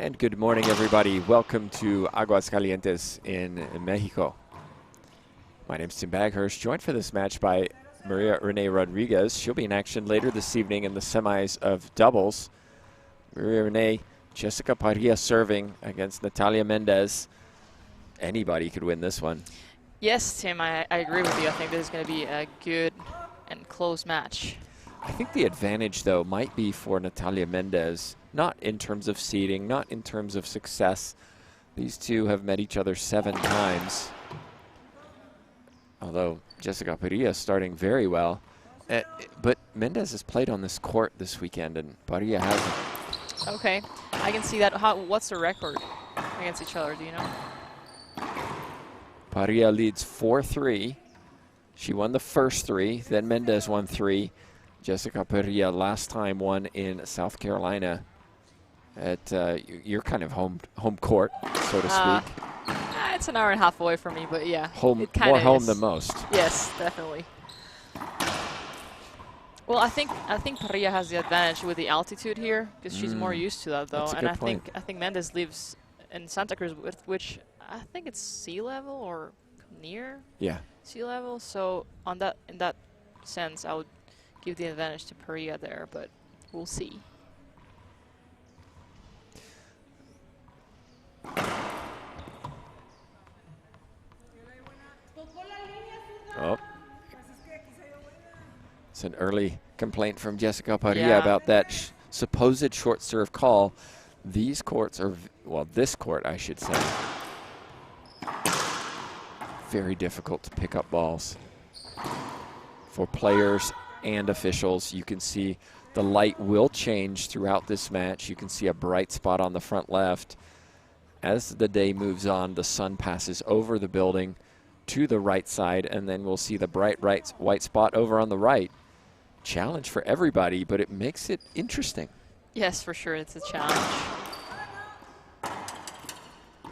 And good morning, everybody. Welcome to Aguascalientes in Mexico. My name's Tim Baghurst, joined for this match by Maria Renee Rodriguez. She'll be in action later this evening in the semis of doubles. Maria Renee, Jessica Parrilla serving against Natalia Mendez. Anybody could win this one. Yes, Tim, I agree with you. I think this is going to be a good and close match. I think the advantage, though, might be for Natalia Mendez, not in terms of seeding, not in terms of success. These two have met each other 7 times. Although Jessica Parrilla is starting very well. But Mendez has played on this court this weekend, and Parrilla hasn't. Okay, I can see that. What's the record against each other, do you know? Parrilla leads 4-3. She won the first 3, then Mendez won 3. Jessica Parrilla last time won in South Carolina at your kind of home court, so to speak. It's an hour and a half away from me, but yeah. More home than most. Yes, definitely. Well, I think Parrilla has the advantage with the altitude here because she's more used to that, though. That's a and good point. I think Mendez lives in Santa Cruz, which I think it's sea level or near sea level. So in that sense, I would give the advantage to Parrilla there, but we'll see. Oh. It's an early complaint from Jessica Parrilla about that supposed short serve call. These courts are, well, this court, I should say, very difficult to pick up balls for players and officials. You can see the light will change throughout this match. You can see a bright spot on the front left. As the day moves on, the sun passes over the building to the right side, and then we'll see the bright white spot over on the right. Challenge for everybody, but it makes it interesting. Yes, for sure, it's a challenge.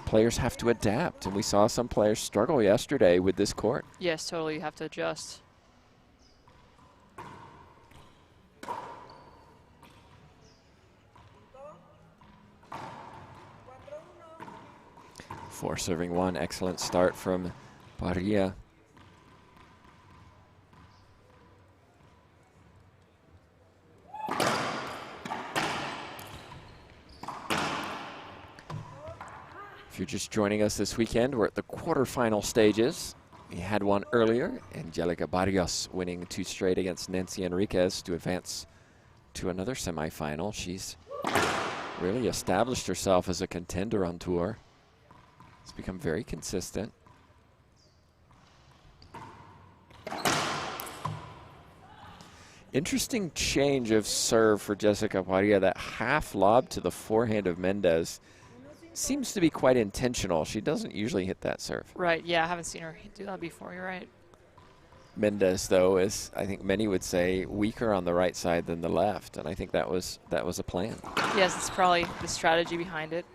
Players have to adapt, and we saw some players struggle yesterday with this court. Yes, totally, you have to adjust. For serving 1, excellent start from Parrilla. If you're just joining us this weekend, we're at the quarterfinal stages. We had one earlier, Angelica Barrios winning 2 straight against Nancy Enriquez to advance to another semifinal. She's really established herself as a contender on tour. It's become very consistent. Interesting change of serve for Jessica Parrilla. That half lob to the forehand of Mendez seems to be quite intentional. She doesn't usually hit that serve. Right, yeah, I haven't seen her do that before, you're right. Mendez, though, is, I think many would say, weaker on the right side than the left, and I think that was a plan. Yes, it's probably the strategy behind it.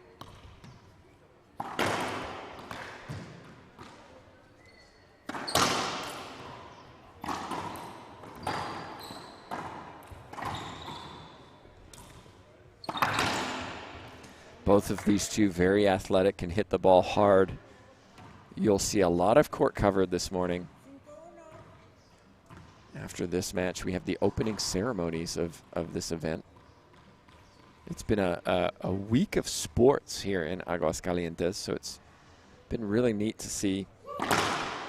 Both of these two very athletic, can hit the ball hard. You'll see a lot of court covered this morning. After this match, we have the opening ceremonies of this event. It's been a week of sports here in Aguascalientes, so it's been really neat to see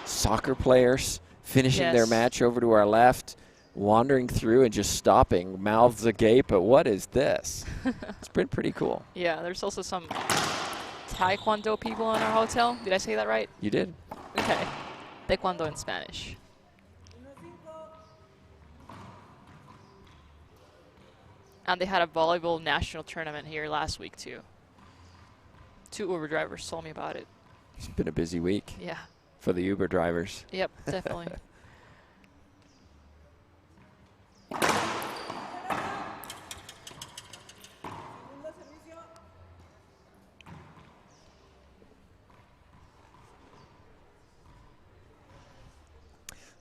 soccer players finishing their match over to our left, wandering through and just stopping, mouths agape, but what is this? It's been pretty cool. Yeah, there's also some Taekwondo people in our hotel. Did I say that right? You did. Okay. Taekwondo in Spanish. And they had a volleyball national tournament here last week, too. 2 Uber drivers told me about it. It's been a busy week. Yeah. For the Uber drivers. Yep, definitely.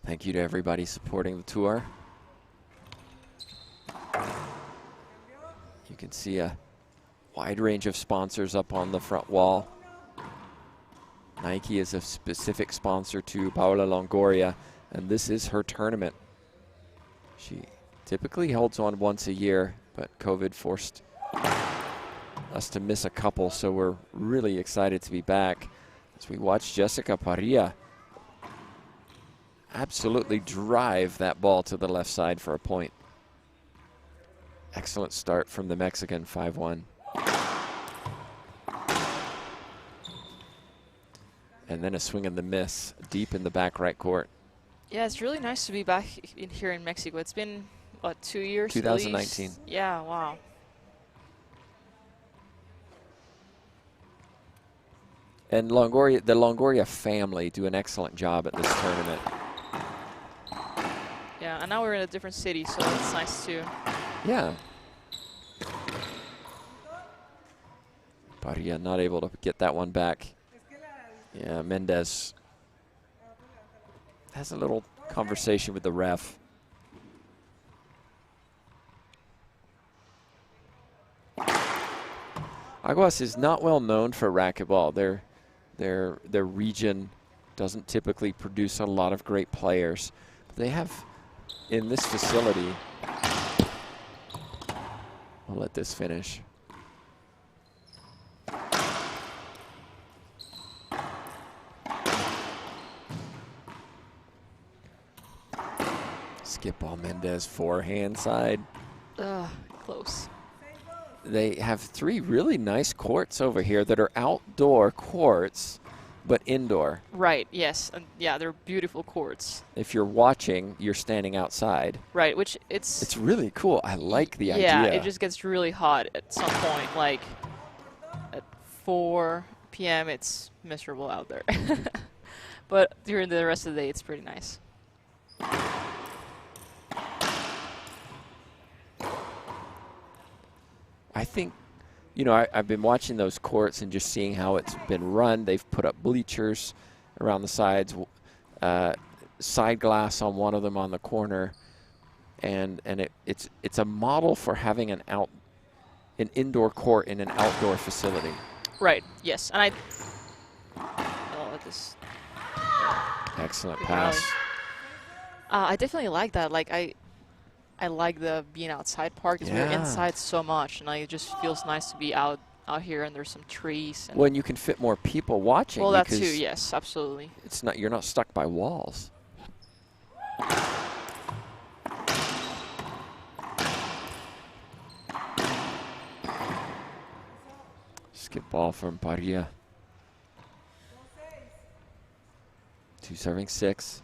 Thank you to everybody supporting the tour. You can see a Wide range of sponsors up on the front wall. Nike is a specific sponsor to Paola Longoria, and this is her tournament. She typically holds one once a year, but COVID forced us to miss a couple, so we're really excited to be back as we watch Jessica Parrilla absolutely drive that ball to the left side for a point. Excellent start from the Mexican, 5-1. And then a swing and the miss deep in the back right court. Yeah, it's really nice to be back here in Mexico. It's been, what, 2 years? 2019. Yeah, wow. And Longoria, the Longoria family do an excellent job at this tournament. Yeah, and now we're in a different city, so it's nice too. Yeah. Parrilla not able to get that one back. Yeah, Mendez has a little conversation with the ref. Aguas is not well known for racquetball. Their region doesn't typically produce a lot of great players. But they have, in this facility, I'll let this finish. Skip ball, Mendez, forehand side. Close. They have 3 really nice courts over here that are outdoor courts, but indoor. Right, yes. And yeah, they're beautiful courts. If you're watching, you're standing outside. Right, which it's really cool. I like the idea. Yeah, it just gets really hot at some point. Like at 4 p.m., it's miserable out there. But during the rest of the day, it's pretty nice. I think, you know, I've been watching those courts and just seeing how it's been run. They've put up bleachers around the sides, side glass on one of them on the corner, and it's a model for having an indoor court in an outdoor facility. Right. Yes, and I'll let this. Excellent pass. I definitely like that. Like I like the being outside part because we're inside so much, and it just feels nice to be out here, and there's some trees. And when you can fit more people watching. Well, that too, yes, absolutely. You're not stuck by walls. Skip ball from Parrilla. 2 serving 6.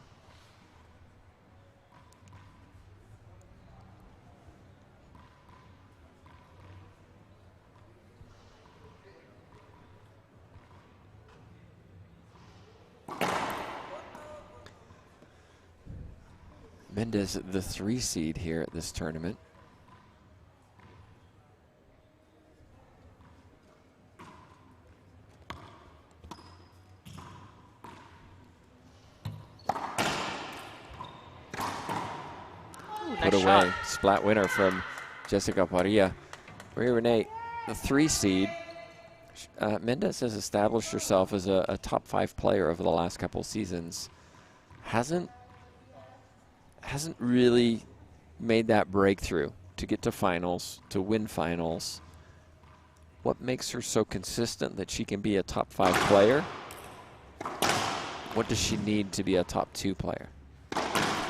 Mendez, the 3 seed here at this tournament. Put away. Shot. Splat winner from Jessica Parrilla. Maria Renee, the 3 seed. Mendez has established herself as a top 5 player over the last couple seasons. Hasn't really made that breakthrough to get to finals, to win finals. What makes her so consistent that she can be a top 5 player? What does she need to be a top 2 player?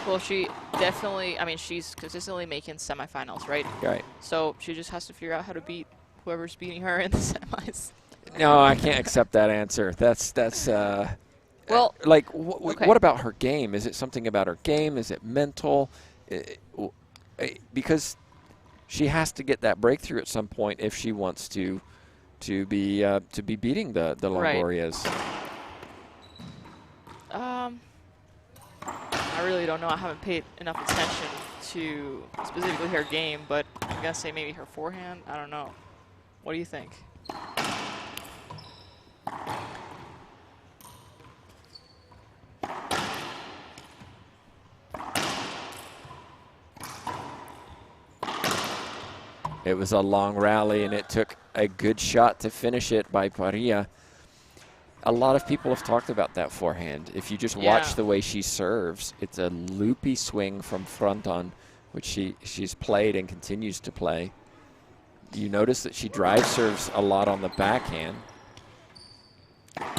Well, she definitely, I mean, she's consistently making semifinals, right? Right. So she just has to figure out how to beat whoever's beating her in the semis. No, I can't accept that answer. That's well, like, what about her game? Is it something about her game? Is it mental? Because she has to get that breakthrough at some point if she wants to be beating the Longorias. Right. I really don't know. I haven't paid enough attention to specifically her game, but I'm gonna say maybe her forehand. I don't know. What do you think? It was a long rally, and it took a good shot to finish it by Parrilla. A lot of people have talked about that forehand. If you just watch the way she serves, it's a loopy swing from front on, which she's played and continues to play. You notice that she drive serves a lot on the backhand.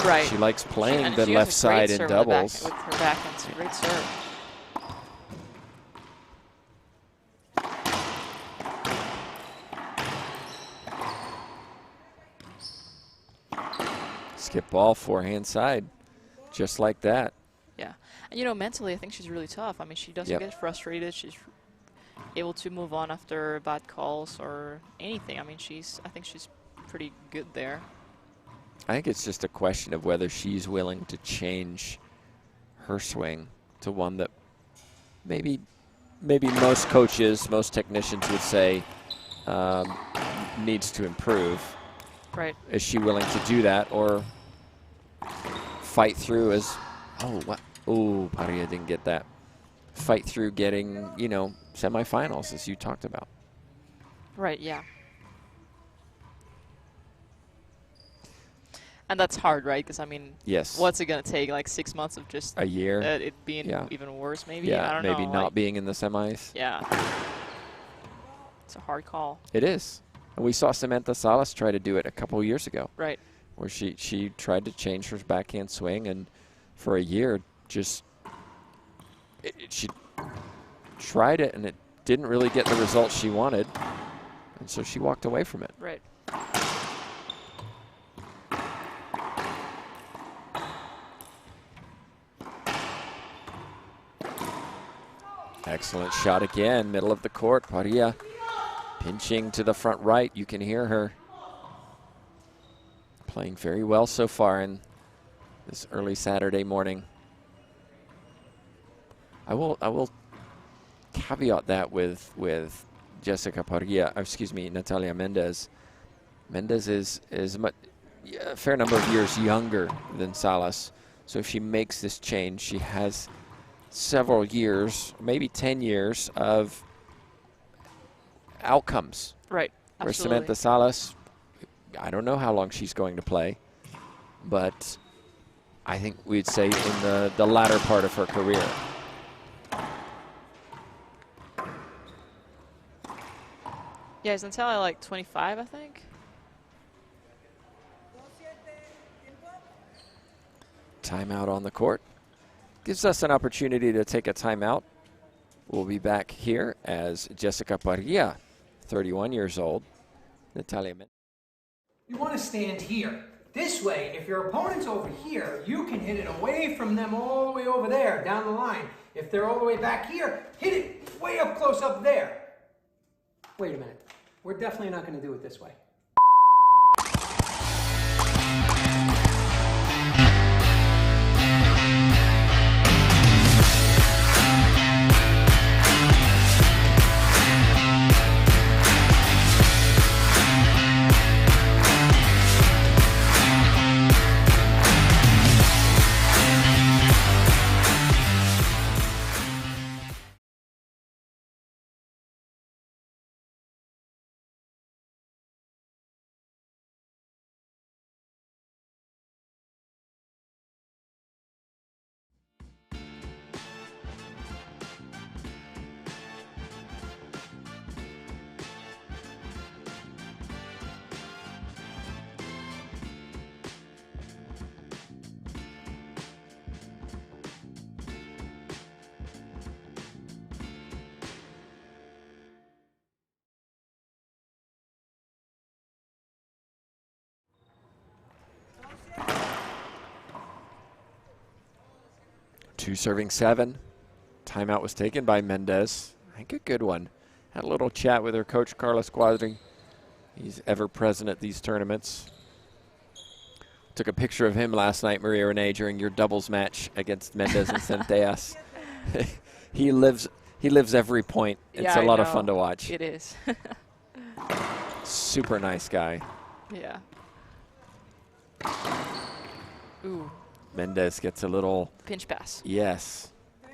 Right. She likes playing the left side in doubles. With her backhand, it's a great serve. Skip ball, forehand side, just like that. Yeah. And, you know, mentally, I think she's really tough. I mean, she doesn't get frustrated. She's able to move on after bad calls or anything. I mean, I think she's pretty good there. I think it's just a question of whether she's willing to change her swing to one that maybe most coaches, most technicians would say needs to improve. Right. Is she willing to do that or fight through as, Parrilla didn't get that. Fight through getting, you know, semifinals as you talked about. Right, yeah. And that's hard, right? Because, I mean, what's it going to take? Like 6 months of just a year? It being even worse, maybe? Yeah, I don't know. Maybe not being in the semis. Yeah. It's a hard call. It is. And we saw Samantha Salas try to do it a couple years ago. Right. Where she tried to change her backhand swing, and for a year just she tried it and it didn't really get the results she wanted, and so she walked away from it. Right. Excellent shot again, middle of the court. Parrilla pinching to the front right. You can hear her. Playing very well so far in this early Saturday morning. I will caveat that with Jessica Parrilla, Natalia Mendez. Mendez is a fair number of years younger than Salas. So if she makes this change, she has several years, maybe 10 years of outcomes. Right. Where Samantha Salas, I don't know how long she's going to play, but I think we'd say in the latter part of her career. Yeah, is Natalia like 25, I think? Timeout on the court. Gives us an opportunity to take a timeout. We'll be back here as Jessica Parrilla, 31 years old. Natalia Mendez. You want to stand here. This way, if your opponent's over here, you can hit it away from them all the way over there, down the line. If they're all the way back here, hit it way up close up there. Wait a minute. We're definitely not going to do it this way. Two serving 7. Timeout was taken by Mendez. I think a good one. Had a little chat with her coach, Carlos Quadri. He's ever present at these tournaments. Took a picture of him last night, Maria Renee, during your doubles match against Mendez and Centellas. He lives every point. It's a lot of fun to watch. It is. Super nice guy. Yeah. Ooh. Mendez gets a little pinch pass. Yes. I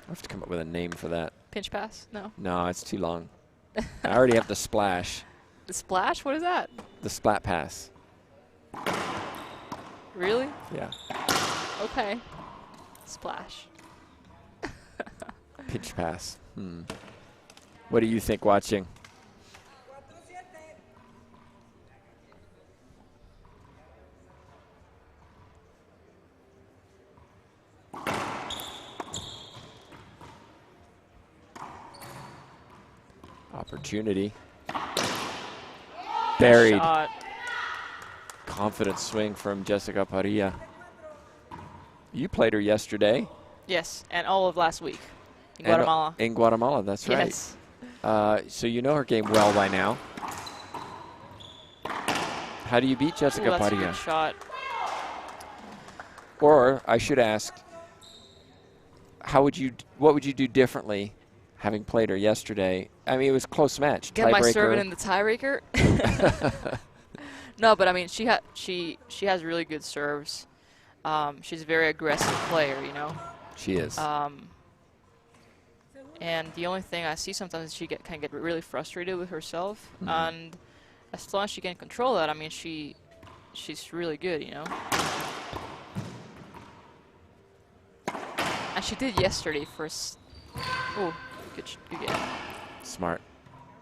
have to come up with a name for that. Pinch pass? No. No, it's too long. I already have the splash. The splash? What is that? The splat pass. Really? Yeah. Okay. Splash. Pitch pass. What do you think watching? Opportunity. Buried. Shot. Confident swing from Jessica Parrilla. You played her yesterday. Yes, and all of last week in Guatemala. In Guatemala, that's right. Yes. So you know her game well by now. How do you beat Jessica That's a Parrilla? good shot. Or I should ask, what would you do differently having played her yesterday? I mean, it was a close match. Get my serving in the tiebreaker. No, but I mean, she has really good serves. She's a very aggressive player, you know. She is. And the only thing I see sometimes is she can get really frustrated with herself, and as long as she can control that, I mean, she's really good, you know. And she did yesterday first. Oh, good game. Smart.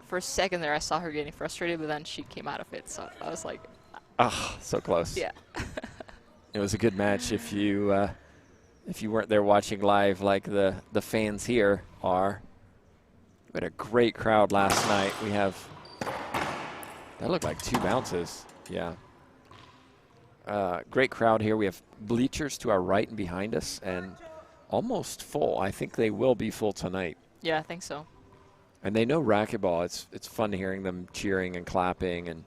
For a second there, I saw her getting frustrated, but then she came out of it, so I was like, ah, so close. yeah. It was a good match. If you weren't there watching live, like the fans here are, we had a great crowd last night. We have, that looked like 2 bounces. Yeah. Great crowd here. We have bleachers to our right and behind us, and almost full. I think they will be full tonight. Yeah, I think so. And they know racquetball. It's fun hearing them cheering and clapping, and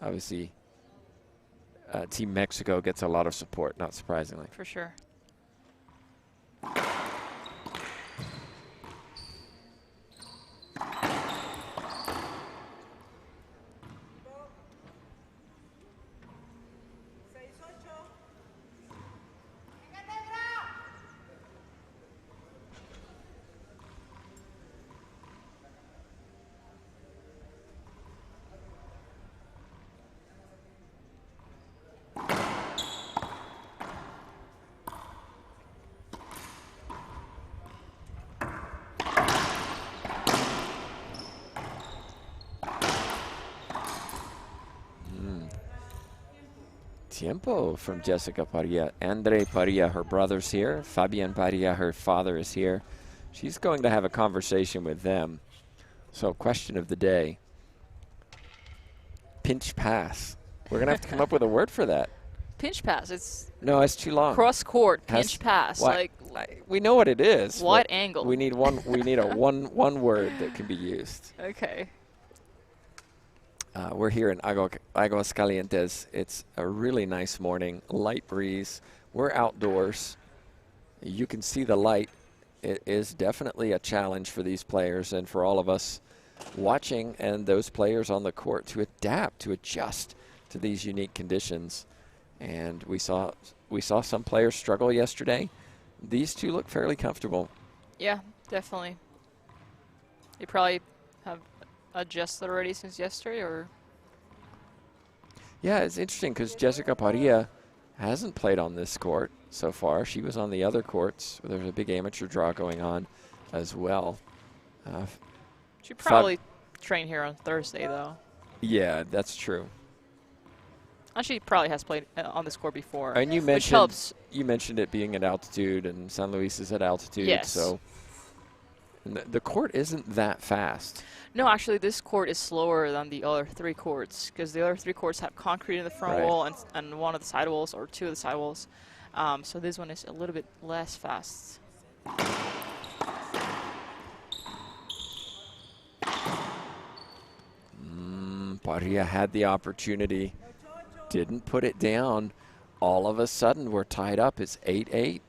obviously Team Mexico gets a lot of support, not surprisingly. For sure. Tiempo from Jessica Parrilla. Andre Parrilla, her brother's here. Fabian Parrilla, her father, is here. She's going to have a conversation with them. So, question of the day. Pinch pass. We're going to have to come up with a word for that. Pinch pass. It's no, it's too long. Cross court pinch pass. Like we know what it is. Wide angle. We need one. We need a one word that can be used. Okay. We're here in Aguascalientes. It's a really nice morning, light breeze. We're outdoors. You can see the light. It is definitely a challenge for these players and for all of us watching and those players on the court to adapt, to adjust to these unique conditions. And we saw some players struggle yesterday. These two look fairly comfortable. Yeah, definitely. They probably have adjusted already since yesterday, or? Yeah, it's interesting because Jessica Parrilla hasn't played on this court so far. She was on the other courts. There's a big amateur draw going on as well. She probably trained here on Thursday, though. Yeah, that's true. And she probably has played on this court before. And you mentioned it being at altitude, and San Luis is at altitude. Yes. So the court isn't that fast. No, actually, this court is slower than the other 3 courts because the other 3 courts have concrete in the front wall and one of the side walls or 2 of the side walls. So this one is a little bit less fast. Parrilla had the opportunity, didn't put it down. All of a sudden, we're tied up. It's 8-8.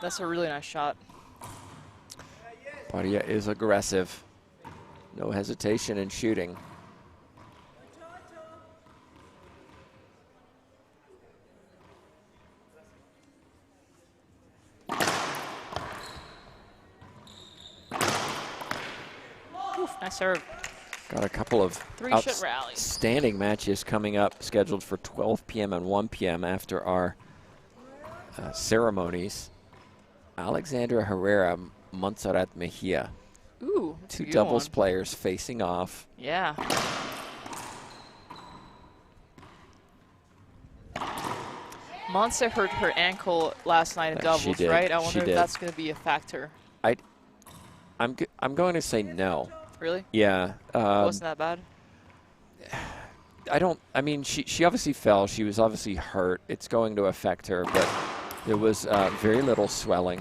That's a really nice shot. Parrilla is aggressive. No hesitation in shooting. Oof, nice serve. Got a couple of Three-shot rallies. Outstanding matches coming up, scheduled for 12 p.m. and 1 p.m. after our ceremonies. Alexandra Herrera, Montserrat Mejia. Ooh, two doubles players facing off. Yeah. Montse hurt her ankle last night in doubles, right? I wonder if that's going to be a factor. I'm going to say no. Really? Yeah. Wasn't that bad? I mean, she obviously fell. She was obviously hurt. It's going to affect her, but there was very little swelling.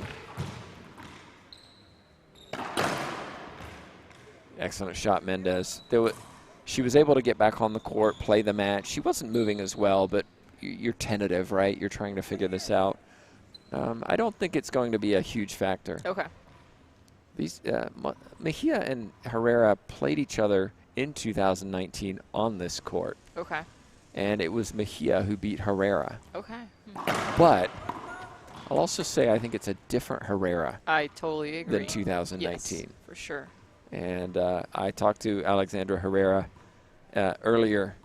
Excellent shot, Mendez. She was able to get back on the court, play the match. She wasn't moving as well, but you're tentative, right? You're trying to figure this out. I don't think it's going to be a huge factor. Okay. These Mejia and Herrera played each other in 2019 on this court. Okay. And it was Mejia who beat Herrera. Okay. But I'll also say I think it's a different Herrera. I totally agree. Than 2019. Yes, for sure. And I talked to Alexandra Herrera earlier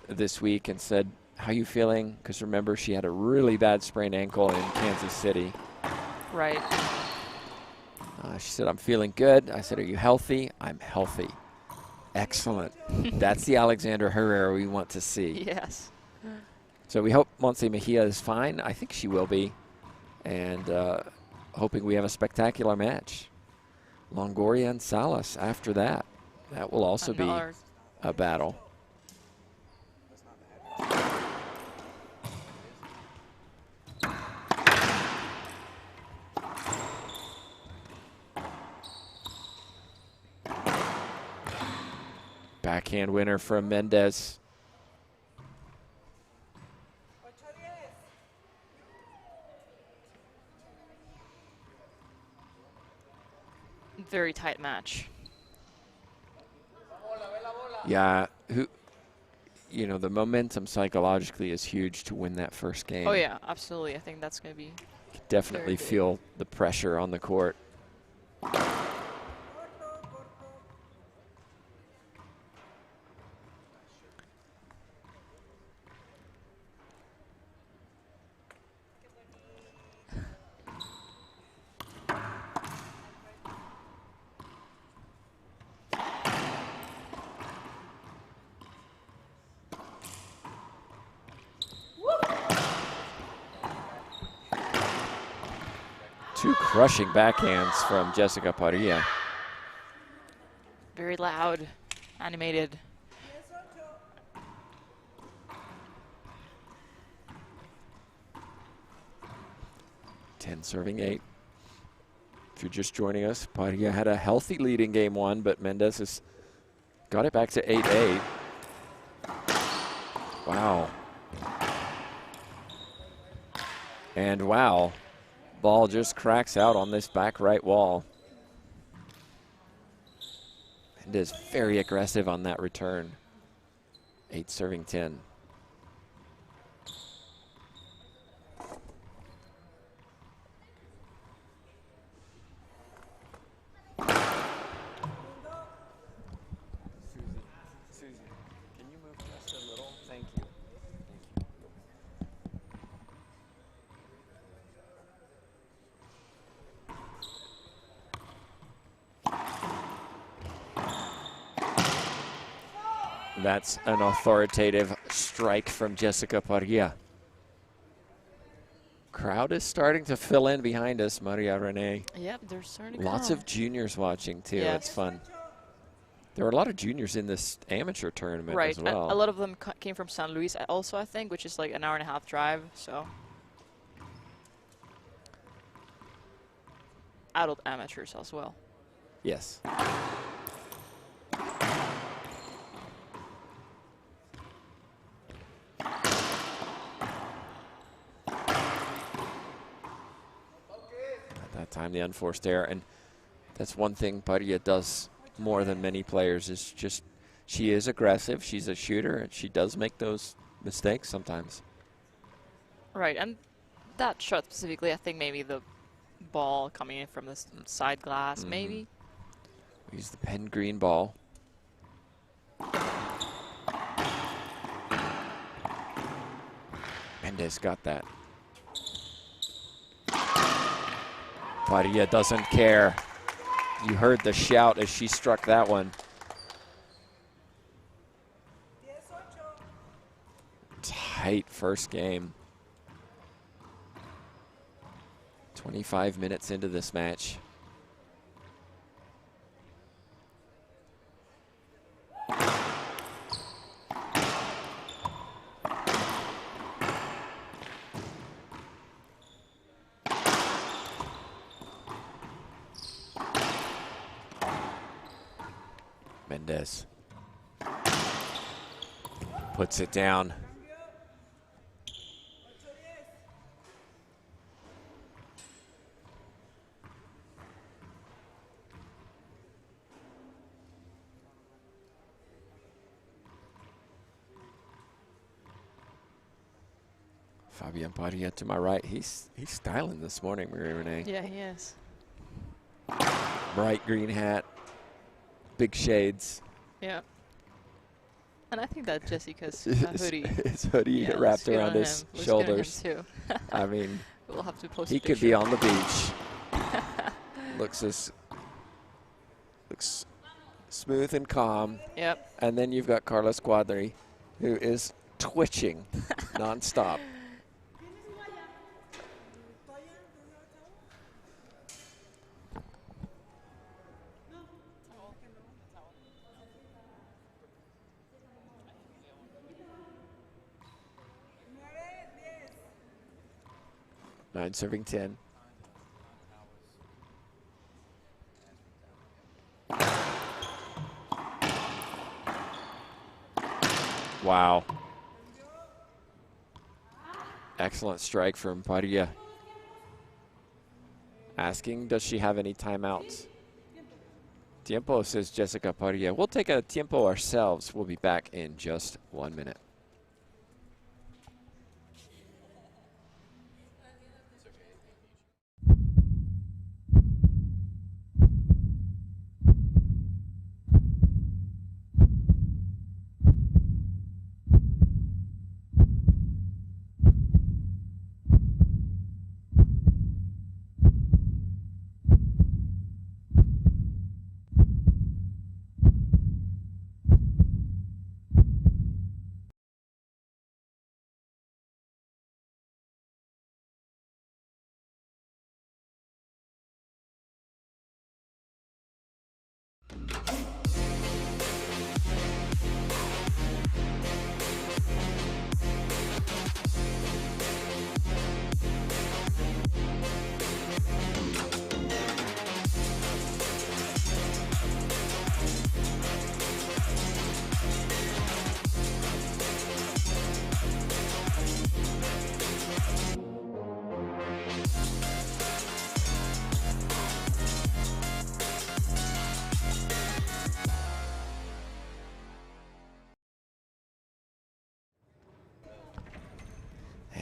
this week and said, how you feeling? Because remember, she had a really bad sprained ankle in Kansas City. Right. She said, I'm feeling good. I said, are you healthy? I'm healthy. Excellent. That's the Alexandra Herrera we want to see. Yes. So we hope Montse Mejia is fine. I think she will be. And hoping we have a spectacular match. Longoria and Salas after that. That will also be a battle. Backhand winner from Mendez. Very tight match. Yeah, the momentum psychologically is huge to win that first game. Oh yeah, absolutely. I think that's going to be. You definitely feel the pressure on the court. Two crushing backhands from Jessica Parrilla. Very loud, animated. Serving 8. If you're just joining us, Parrilla had a healthy lead in game 1, but Mendez has got it back to 8-8. Wow. And wow, ball just cracks out on this back right wall. Mendez very aggressive on that return. 8 serving 10. That's an authoritative strike from Jessica Parrilla. Crowd is starting to fill in behind us, Maria Renee. Yep, they're starting to Lots of juniors watching, too. Yes. It's fun. There are a lot of juniors in this amateur tournament as well. Right, a lot of them came from San Luis also, I think, which is like an hour-and-a-half drive, so. Adult amateurs as well. Yes. Time the unforced error, and That's one thing Parrilla does more than many players, is just she is aggressive. She's a shooter, and she does make those mistakes sometimes. Right, and that shot specifically, I think maybe the ball coming in from the side glass, maybe. We use the pen green ball. Mendez got that. Parrilla doesn't care. You heard the shout as she struck that one. Tight first game. 25 minutes into this match. Mendez puts it down. Fabian Parrilla to my right. He's styling this morning, Maria Renee. Yeah, he is. Bright green hat, big shades. Yeah. And I think that Jessica's hoodie. His hoodie wrapped around his shoulders. Too. I mean, we'll have to post he a could be on the beach. Looks smooth and calm. Yep. And then you've got Carlos Cuadri, who is twitching nonstop. Nine serving 10. Wow. Excellent strike from Parrilla. Asking, does she have any timeouts? Tiempo, says Jessica Parrilla. We'll take a tiempo ourselves. We'll be back in just 1 minute.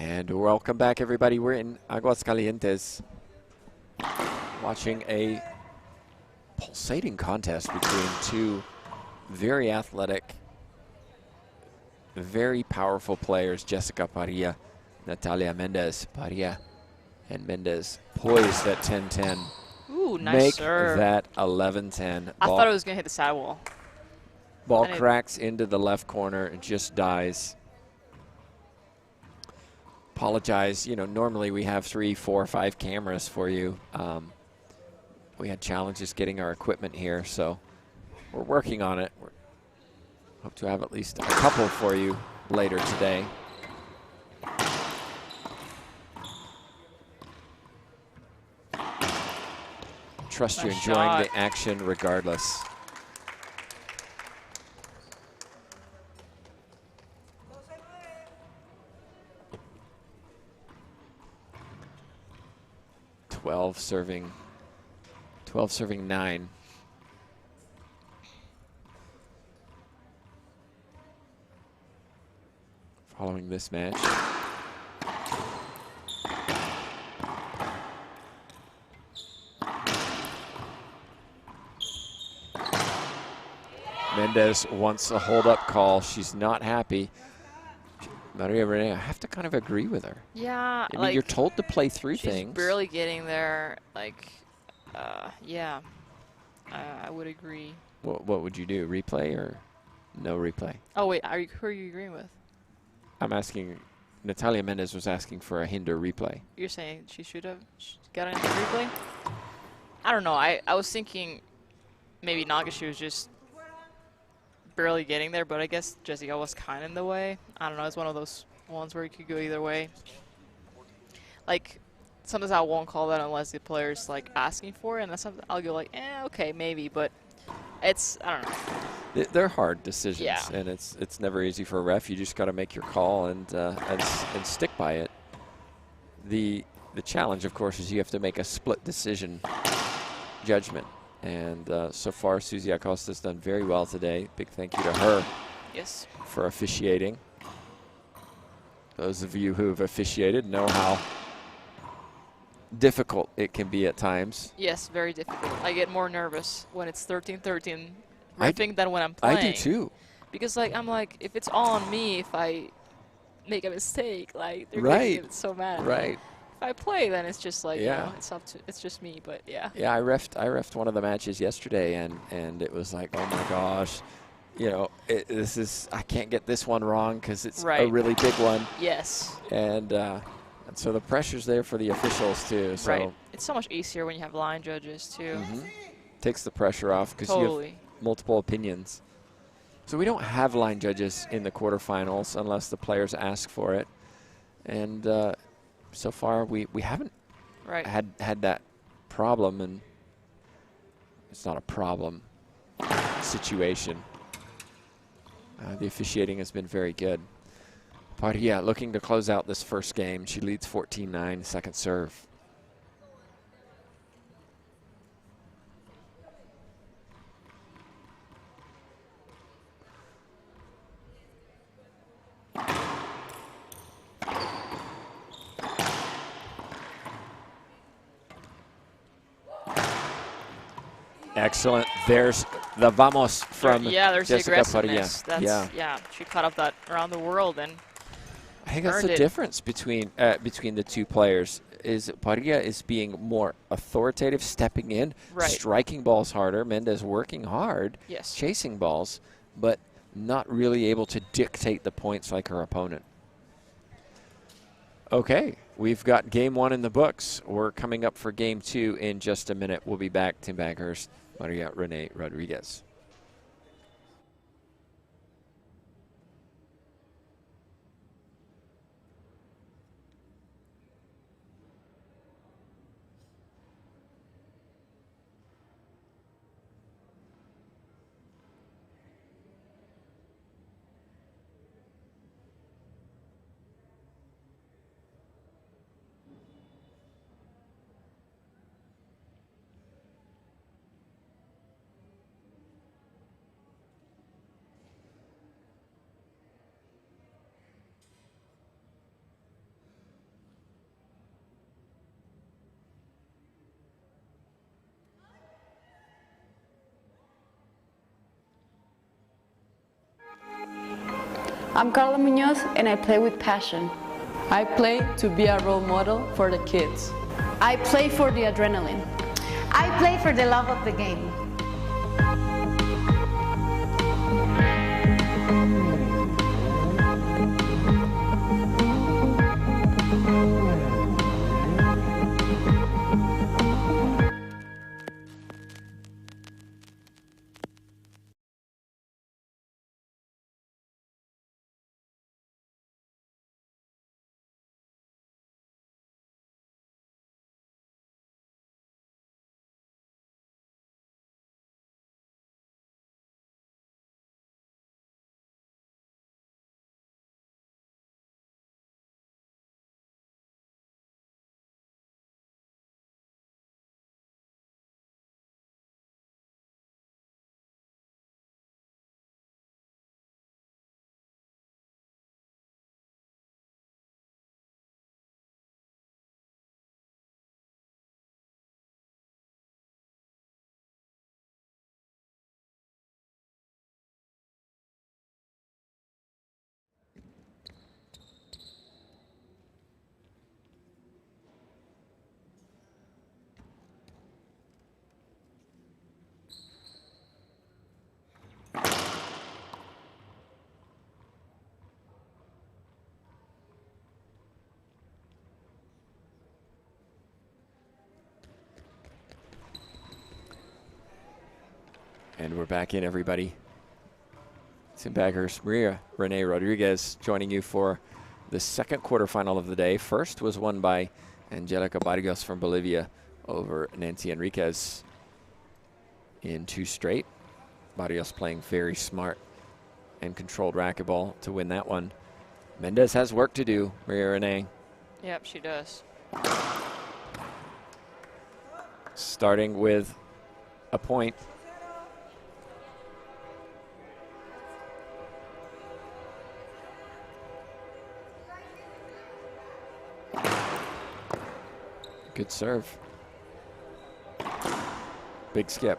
And welcome back, everybody. We're in Aguascalientes watching a pulsating contest between two very athletic, very powerful players, Jessica Parrilla, Natalia Mendez. Parrilla and Mendez poised at 10-10. Ooh, nice Make serve. that 11-10. I thought it was going to hit the sidewall. Ball cracks into the left corner and just dies. Apologize, you know, normally we have 3, 4, 5 cameras for you. We had challenges getting our equipment here, so we're working on it. Hope to have at least a couple for you later today. Trust you're enjoying the action regardless. Serving 12 serving 9. Following this match. Mendez wants a hold-up call. She's not happy. Maria Renee, I have to kind of agree with her. Yeah, I mean, you're told to play through she's things. Barely getting there. Like, yeah, I would agree. What would you do? Replay or no replay? Oh wait, who are you agreeing with? I'm asking. Natalia Mendez was asking for a hinder replay. You're saying she should have gotten a replay? I don't know. I was thinking maybe Nagashi was just barely getting there, but I guess Jessica was kind of in the way. I don't know. It's one of those ones where you could go either way. Like, sometimes I won't call that unless the player's like asking for it, and sometimes I'll go like, okay, maybe, but it's, I don't know. They're hard decisions, yeah. And it's never easy for a ref. You just got to make your call and stick by it. The challenge, of course, is you have to make a split decision judgment. And so far, Susie Acosta has done very well today. Big thank you to her for officiating. Those of you who have officiated know how difficult it can be at times. Yes, very difficult. I get more nervous when it's 13-13 riffing than when I'm playing. I do too. Because like I'm like, if it's all on me, if I make a mistake, like they're gonna get so mad. Right. If I play, then it's just like, you know, it's just me. But yeah. Yeah, I refed one of the matches yesterday, and it was like, oh my gosh, you know, this is, I can't get this one wrong because it's a really big one. Yes. And so the pressure's there for the officials too. So right. It's so much easier when you have line judges too. Takes the pressure off because you have multiple opinions. So we don't have line judges in the quarterfinals unless the players ask for it. And so far we haven't had that problem, and it's not a problem situation. The officiating has been very good. Parrilla looking to close out this first game. She leads 14-9, second serve. Excellent. There's the vamos from there's Jessica the Parrilla. That's, she caught up that around the world, and I think that's the difference between the two players. Is Parrilla is being more authoritative, stepping in, striking balls harder. Mendez working hard, chasing balls, but not really able to dictate the points like her opponent. Okay, we've got game one in the books. We're coming up for game two in just a minute. We'll be back. Tim Banghurst, Maria Renee Rodriguez. I'm Carla Munoz, and I play with passion. I play to be a role model for the kids. I play for the adrenaline. I play for the love of the game. And we're back in, everybody. Tim Baggers, Maria Renee Rodriguez joining you for the second quarterfinal of the day. First was won by Angelica Barrios from Bolivia over Nancy Enriquez in 2 straight. Barrios playing very smart and controlled racquetball to win that one. Mendez has work to do, Maria Renee. Yep, she does. Starting with a point. Good serve. Big skip.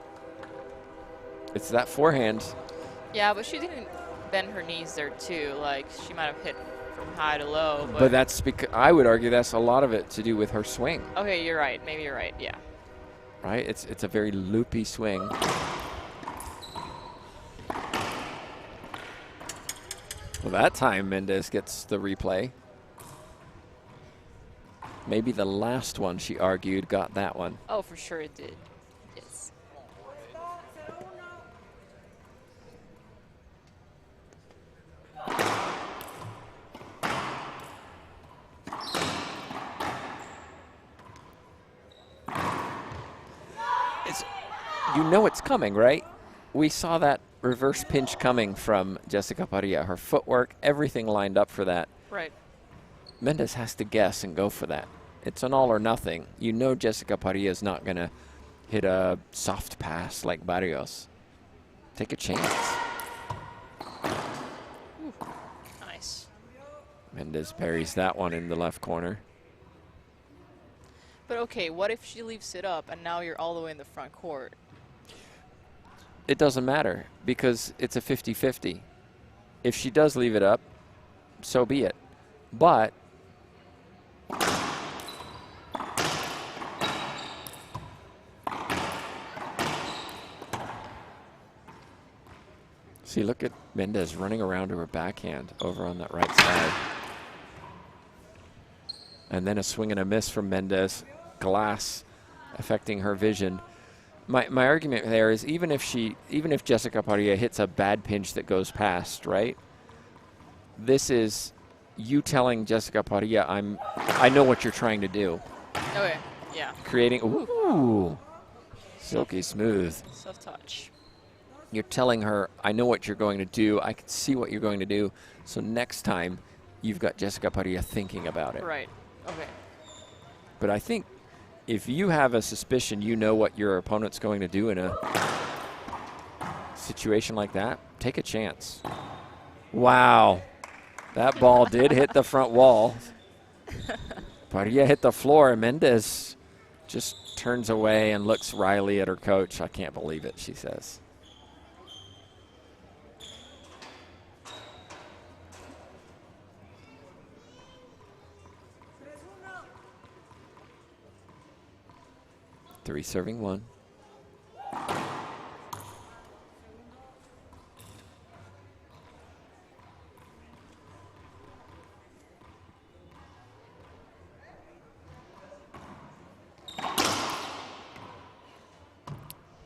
It's that forehand. Yeah, but she didn't bend her knees there too. Like, she might have hit from high to low. But that's because I would argue that's a lot of it to do with her swing. Okay, you're right. Maybe you're right. Yeah. Right? It's a very loopy swing. Well, that time Mendez gets the replay. Maybe the last one, she argued, got that one. Oh, for sure it did. Yes. You know it's coming, right? We saw that reverse pinch coming from Jessica Parrilla. Her footwork, everything lined up for that. Right. Mendez has to guess and go for that. It's an all or nothing. You know Jessica Parrilla is not going to hit a soft pass like Barrios. Take a chance. Ooh, nice. Mendez buries that one in the left corner. But okay, what if she leaves it up and now you're all the way in the front court? It doesn't matter because it's a 50-50. If she does leave it up, so be it. But see, look at Mendez running around to her backhand over on that right side. And then a swing and a miss from Mendez. Glass affecting her vision. My argument there is even if Jessica Parrilla hits a bad pinch that goes past, right? This is you telling Jessica Parrilla, I know what you're trying to do. Okay, yeah. Creating, ooh, silky smooth. Soft touch. You're telling her, I know what you're going to do. I can see what you're going to do. So next time, you've got Jessica Parrilla thinking about it. Right, okay. But I think if you have a suspicion you know what your opponent's going to do in a situation like that, take a chance. Wow. That ball did hit the front wall. Parrilla hit the floor, and Mendez just turns away and looks wryly at her coach. I can't believe it, she says. Three serving one.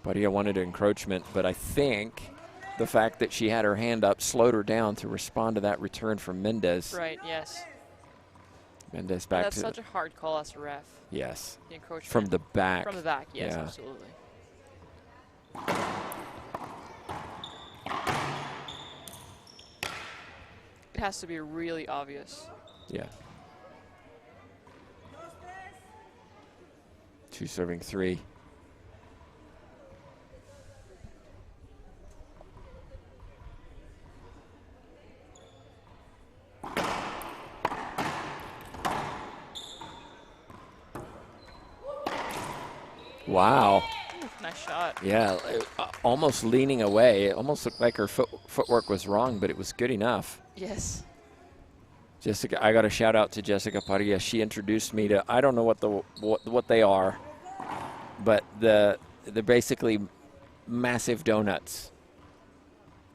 Parrilla wanted encroachment, but I think the fact that she had her hand up slowed her down to respond to that return from Mendez. Right, yes. Mendez back That's to such a hard call as a ref. Yes. The encroachment. From the back. From the back, yes, yeah. Absolutely. It has to be really obvious. Yeah. 2 serving 3. Wow. Ooh, nice shot. Yeah, almost leaning away. It almost looked like her footwork was wrong, but it was good enough. Yes. Jessica, I got a shout out to Jessica Parrilla. She introduced me to, I don't know what they are, but they're basically massive donuts.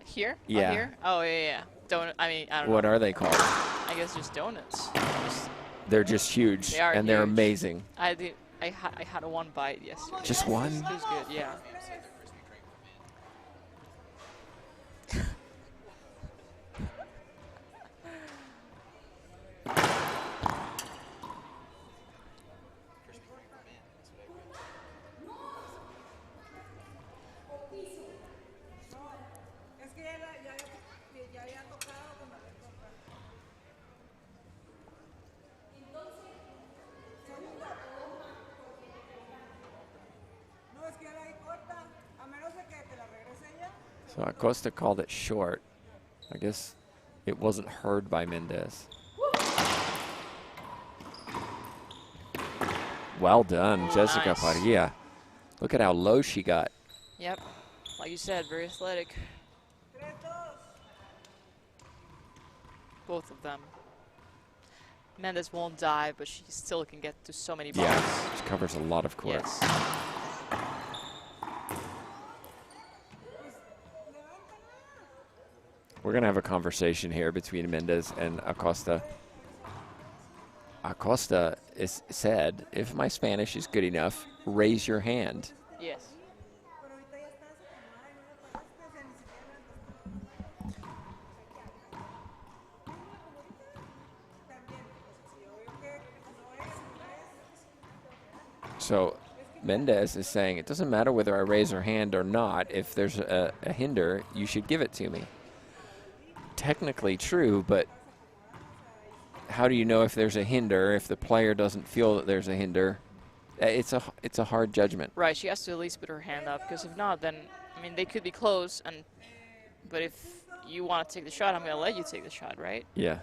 Here? Yeah. Oh, here? Oh, yeah. Donut. I mean, I don't know. What are they called? I guess just donuts. They're just huge. They are and they're huge. amazing. I had one bite yesterday. Just one? It was good, yeah. So Acosta called it short. I guess it wasn't heard by Mendez. Well done, Jessica nice. Parrilla. Look at how low she got. Yep. Like you said, very athletic. Both of them. Mendez won't dive, but she still can get to so many balls. Yeah, she covers a lot of court. Yes. We're going to have a conversation here between Mendez and Acosta. Acosta said, if my Spanish is good enough, raise your hand. Yes. So Mendez is saying, it doesn't matter whether I raise her hand or not. If there's a hinder, you should give it to me. Technically true, but how do you know if there's a hinder if the player doesn't feel that there's a hinder? It's a hard judgment. Right, she has to at least put her hand up, because if not, then, I mean, they could be close, but if you want to take the shot, I'm going to let you take the shot, right? Yeah.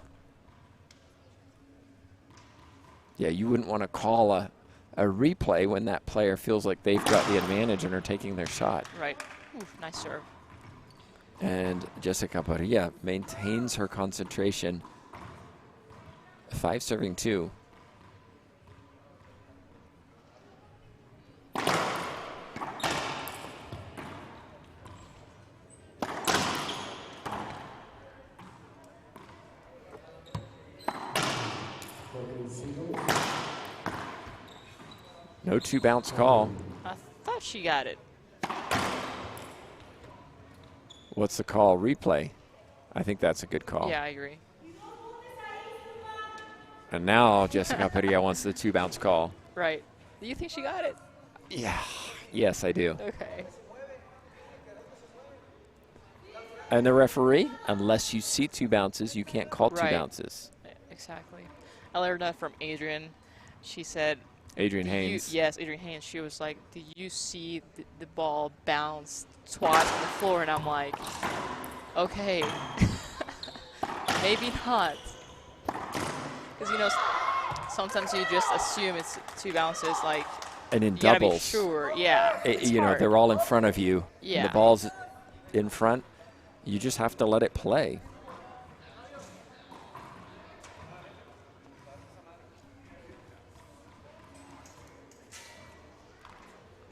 Yeah, you wouldn't want to call a replay when that player feels like they've got the advantage and are taking their shot. Right. Ooh, nice serve. And Jessica Parrilla maintains her concentration. 5 serving 2. No 2-bounce call. I thought she got it. What's the call? Replay. I think that's a good call. Yeah, I agree. And now Jessica Parrilla wants the 2-bounce call. Right. Do you think she got it? Yeah. Yes, I do. Okay. And the referee, unless you see 2 bounces, you can't call 2 bounces. Exactly. I learned that from Adrian. She said, Adrian Haynes. Yes, Adrian Haynes. She was like, "Did you see the ball bounce twice on the floor?" And I'm like, okay, maybe not. Because, you know, sometimes you just assume it's 2 bounces, like, and in you doubles. gotta be sure, yeah. You know, they're all in front of you. Yeah. And the ball's in front. You just have to let it play.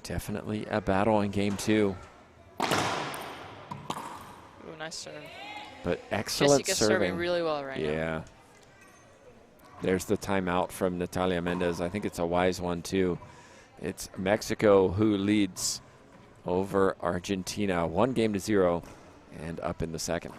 Definitely a battle in game 2. Ooh, nice serve. But excellent Jessica's serving. serving really well right now. Yeah. There's the timeout from Natalia Mendez. I think it's a wise one, too. It's Mexico who leads over Argentina 1-0 and up in the second.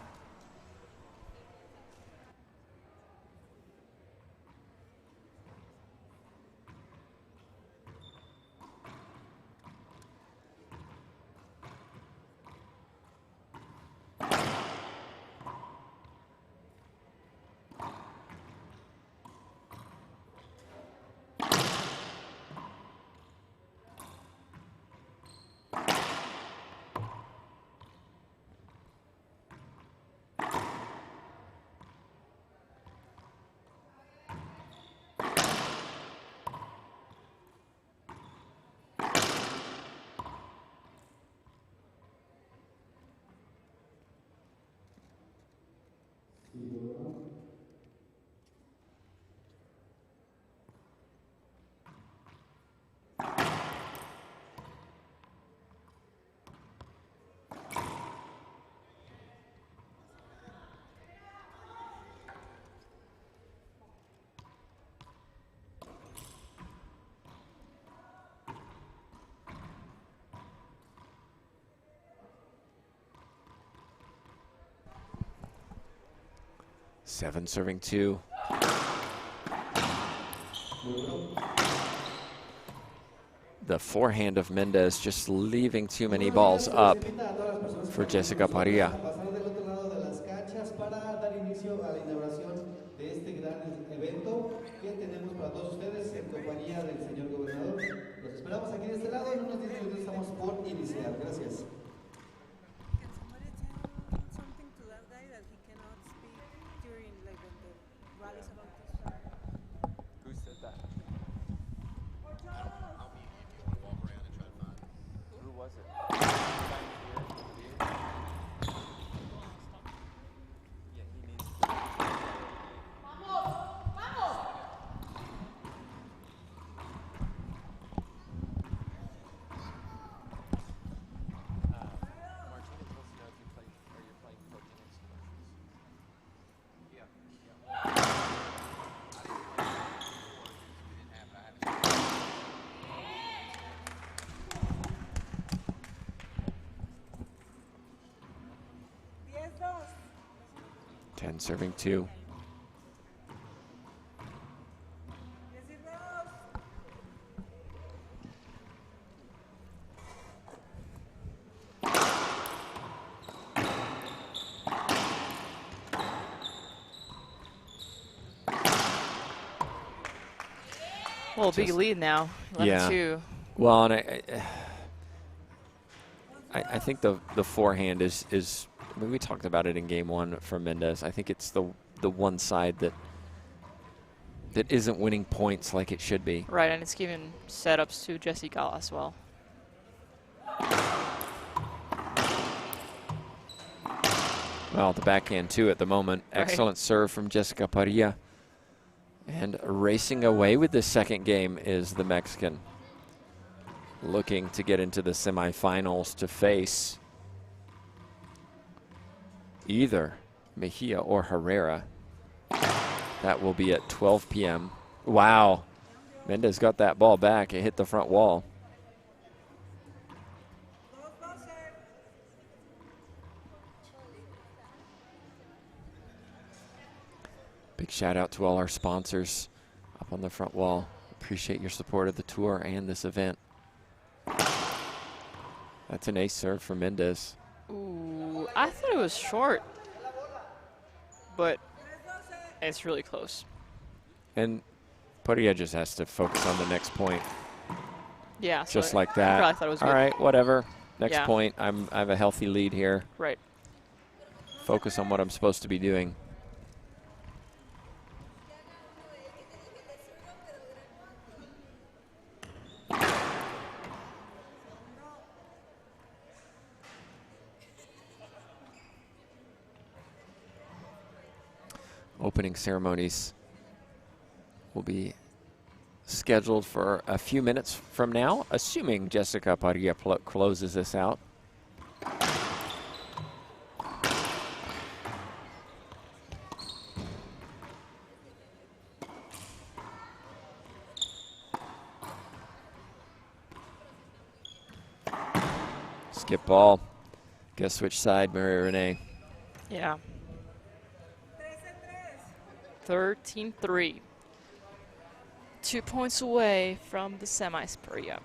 Seven serving 2. The forehand of Mendez just leaving too many balls up for Jessica Parrilla. Who said that? Who was it? Yeah, he needs to. Martinez wants to know if you play, or you're playing coaching next commercials. Yeah. Ten serving 2. Well, big lead now. 11-2. Well, and I think the forehand is I mean, we talked about it in game 1 for Mendez. I think it's the one side that isn't winning points like it should be. Right, and it's giving setups to Jessica as well. Well, the backhand too at the moment. Right. Excellent serve from Jessica Parrilla. And racing away with this second game is the Mexican. Looking to get into the semifinals to face either Mejia or Herrera. That will be at 12 p.m. Wow. Mendez got that ball back. It hit the front wall. Big shout out to all our sponsors up on the front wall. Appreciate your support of the tour and this event. That's an ace serve for Mendez. Ooh, I thought it was short, but it's really close. And Parrilla just has to focus on the next point. Yeah, just so like that. I probably thought it was all good. right, whatever. Next Yeah. point. I have a healthy lead here. Right. Focus on what I'm supposed to be doing. Opening ceremonies will be scheduled for a few minutes from now, assuming Jessica Parrilla closes this out. Skip ball. Guess which side, Maria Renee? Yeah. 13-3. 2 points away from the semis, Parrilla.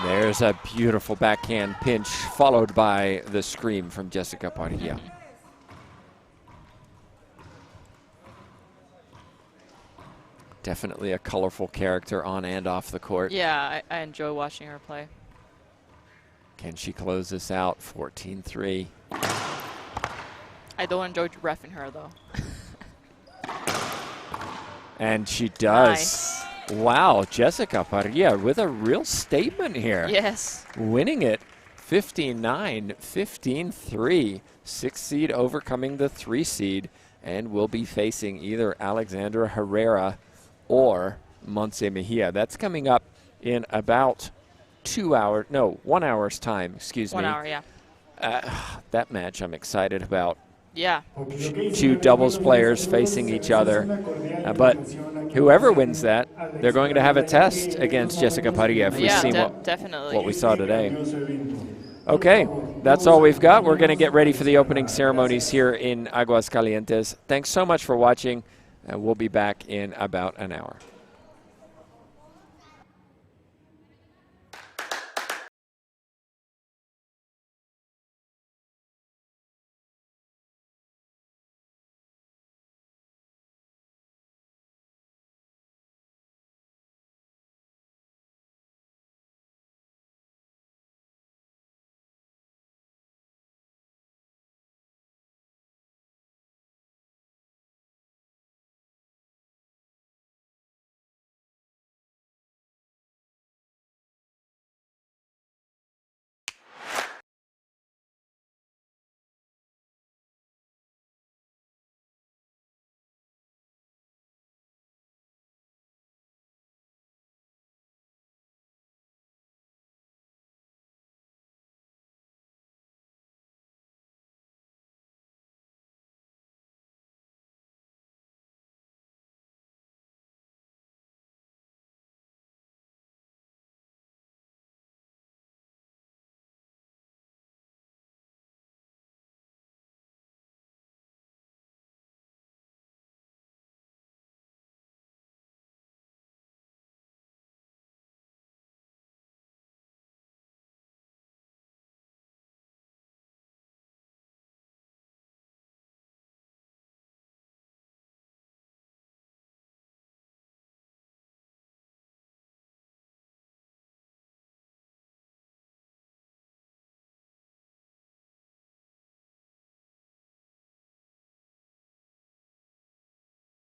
There's a beautiful backhand pinch followed by the scream from Jessica Parrilla. Definitely a colorful character on and off the court. Yeah, I enjoy watching her play. Can she close this out? 14-3. I don't enjoy reffing her, though. And she does. Nice. Wow, Jessica Parrilla with a real statement here. Yes. Winning it 15-9, 15-3. 6th seed overcoming the 3 seed. And will be facing either Alexandra Herrera or Montse Mejia. That's coming up in about 1 hour's time, excuse me. 1 hour, yeah. That match I'm excited about. Yeah. 2 doubles players facing each other. But whoever wins that, they're going to have a test against Jessica Parrilla if we've seen definitely. what we saw today. Okay, that's all we've got. We're going to get ready for the opening ceremonies here in Aguascalientes. Thanks so much for watching, and we'll be back in about an hour.